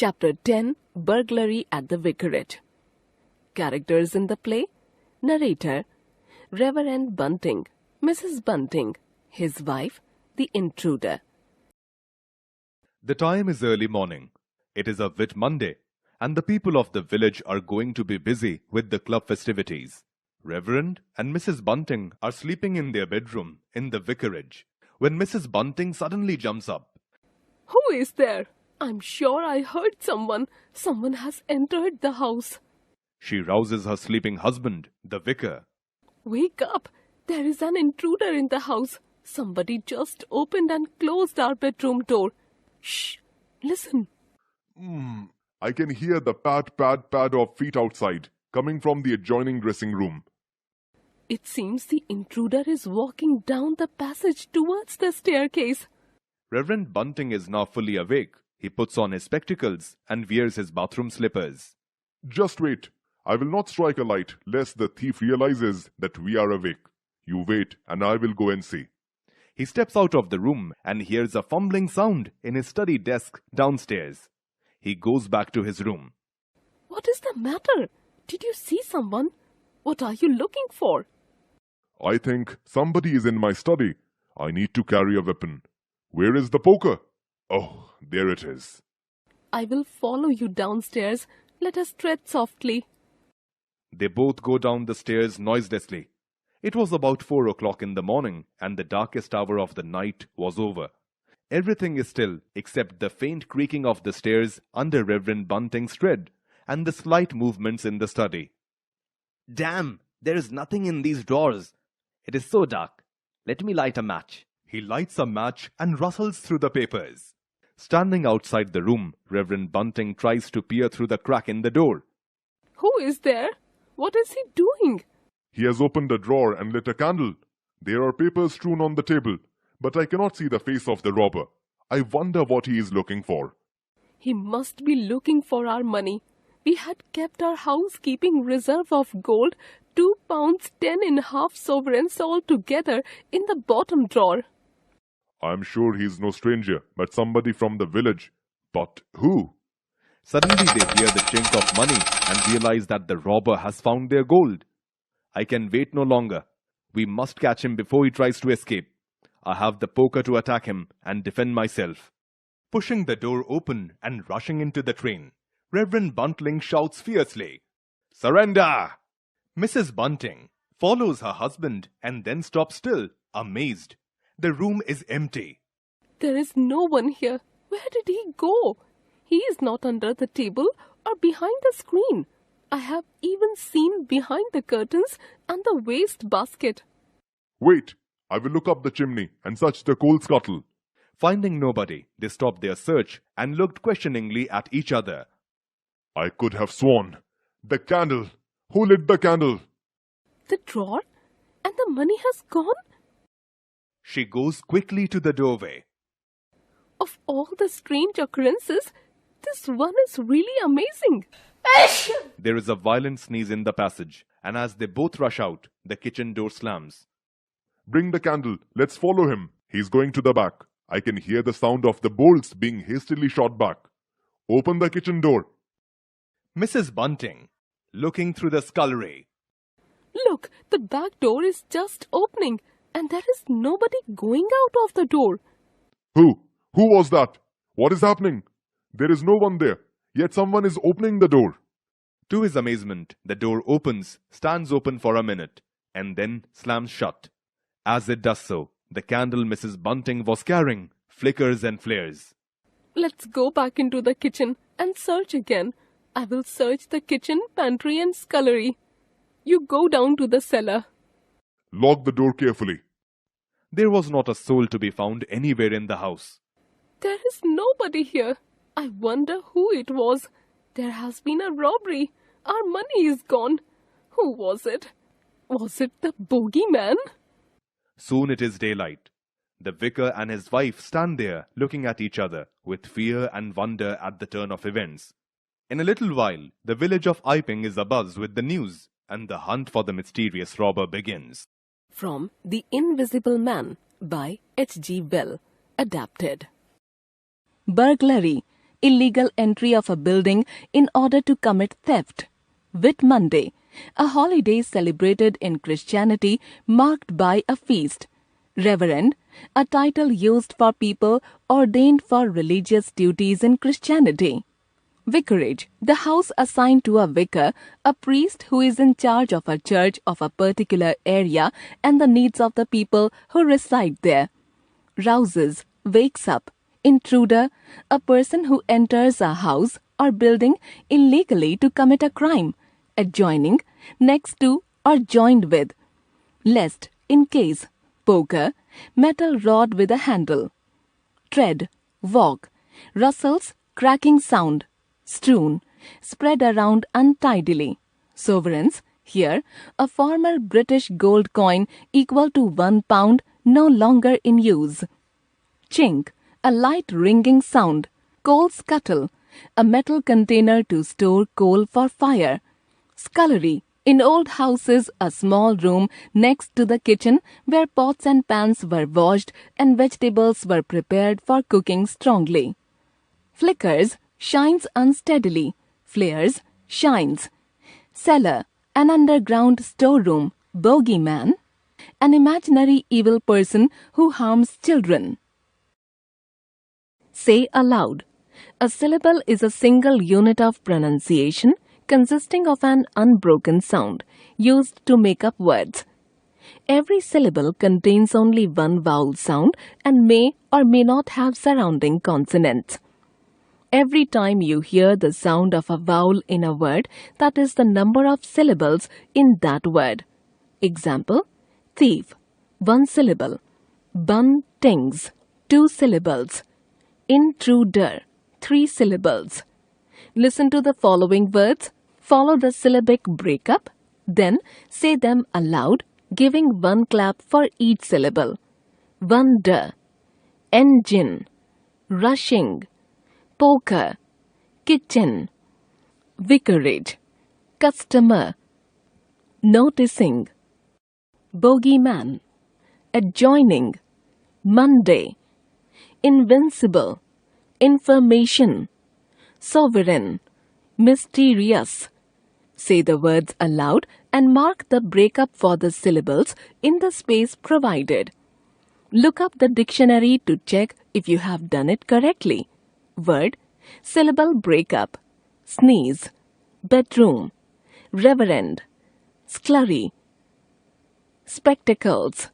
Chapter 10, Burglary at the Vicarage. Characters in the play: narrator, Reverend Bunting, Mrs. Bunting, his wife, the intruder. The time is early morning. It is a Whit Monday, and the people of the village are going to be busy with the club festivities. Reverend and Mrs. Bunting are sleeping in their bedroom in the vicarage when Mrs. Bunting suddenly jumps up. Who is there? I'm sure I heard someone. Someone has entered the house. She rouses her sleeping husband, the vicar. Wake up! There is an intruder in the house. Somebody just opened and closed our bedroom door. Shh! Listen. I can hear the pad of feet outside, coming from the adjoining dressing room. It seems the intruder is walking down the passage towards the staircase. Reverend Bunting is now fully awake. He puts on his spectacles and wears his bathroom slippers. Just wait. I will not strike a light, lest the thief realizes that we are awake. You wait, and I will go and see. He steps out of the room and hears a fumbling sound in his study desk downstairs. He goes back to his room. What is the matter? Did you see someone? What are you looking for? I think somebody is in my study. I need to carry a weapon. Where is the poker? Oh, there it is. I will follow you downstairs. Let us tread softly. They both go down the stairs noiselessly. It was about 4 o'clock in the morning, and the darkest hour of the night was over. Everything is still except the faint creaking of the stairs under Reverend Bunting's tread and the slight movements in the study. Damn, there is nothing in these drawers. It is so dark. Let me light a match. He lights a match and rustles through the papers. Standing outside the room, Reverend Bunting tries to peer through the crack in the door. Who is there? What is he doing? He has opened a drawer and lit a candle. There are papers strewn on the table, but I cannot see the face of the robber. I wonder what he is looking for. He must be looking for our money. We had kept our housekeeping reserve of gold, 2 pounds 10.5 sovereigns all together, in the bottom drawer. I am sure he is no stranger, but somebody from the village. But who? Suddenly they hear the chink of money and realize that the robber has found their gold. I can wait no longer. We must catch him before he tries to escape. I have the poker to attack him and defend myself. Pushing the door open and rushing into the train, Reverend Bunting shouts fiercely, "Surrender!" Mrs. Bunting follows her husband and then stops still, amazed. The room is empty. There is no one here. Where did he go? He is not under the table or behind the screen. I have even seen behind the curtains and the waste basket. Wait, I will look up the chimney and search the coal scuttle. Finding nobody, they stopped their search and looked questioningly at each other. I could have sworn. The candle. Who lit the candle? The drawer? And the money has gone? She goes quickly to the doorway. Of all the strange occurrences, this one is really amazing. There is a violent sneeze in the passage, and as they both rush out, the kitchen door slams. Bring the candle. Let's follow him. He's going to the back. I can hear the sound of the bolts being hastily shot back. Open the kitchen door. Mrs. Bunting, looking through the scullery. Look, the back door is just opening, and there is nobody going out of the door. Who? Who was that? What is happening? There is no one there, yet someone is opening the door. To his amazement, the door opens, stands open for a minute, and then slams shut. As it does so, the candle Mrs. Bunting was carrying flickers and flares. Let's go back into the kitchen and search again. I will search the kitchen, pantry and scullery. You go down to the cellar. Lock the door carefully. There was not a soul to be found anywhere in the house. There is nobody here. I wonder who it was. There has been a robbery. Our money is gone. Who was it? Was it the bogeyman? Soon it is daylight. The vicar and his wife stand there looking at each other with fear and wonder at the turn of events. In a little while, the village of Iping is abuzz with the news, and the hunt for the mysterious robber begins. From The Invisible Man by H.G. Wells. Adapted. Burglary, illegal entry of a building in order to commit theft. Whit Monday, a holiday celebrated in Christianity marked by a feast. Reverend, a title used for people ordained for religious duties in Christianity. Vicarage, the house assigned to a vicar, a priest who is in charge of a church of a particular area and the needs of the people who reside there. Rouses, wakes up. Intruder, a person who enters a house or building illegally to commit a crime. Adjoining, next to or joined with. Lest, in case. Poker, metal rod with a handle. Tread, walk. Rustles, cracking sound. Strewn, spread around untidily. Sovereigns, here, a former British gold coin equal to £1 no longer in use. Chink, a light ringing sound. Coal scuttle, a metal container to store coal for fire. Scullery, in old houses a small room next to the kitchen where pots and pans were washed and vegetables were prepared for cooking strongly. Flickers, shines unsteadily. Flares, shines. Cellar, an underground storeroom. Bogeyman, an imaginary evil person who harms children. Say aloud. A syllable is a single unit of pronunciation consisting of an unbroken sound used to make up words. Every syllable contains only one vowel sound and may or may not have surrounding consonants. Every time you hear the sound of a vowel in a word, that is the number of syllables in that word. Example, thief, 1 syllable. Buntings, 2 syllables. Intruder, 3 syllables. Listen to the following words, follow the syllabic breakup, then say them aloud, giving 1 clap for each syllable. Wonder, engine, rushing, poker, kitchen, vicarage, customer, noticing, bogeyman, adjoining, Monday, invincible, information, sovereign, mysterious. Say the words aloud and mark the breakup for the syllables in the space provided. Look up the dictionary to check if you have done it correctly. Word, syllable breakup, sneeze, bedroom, reverend, scullery, spectacles.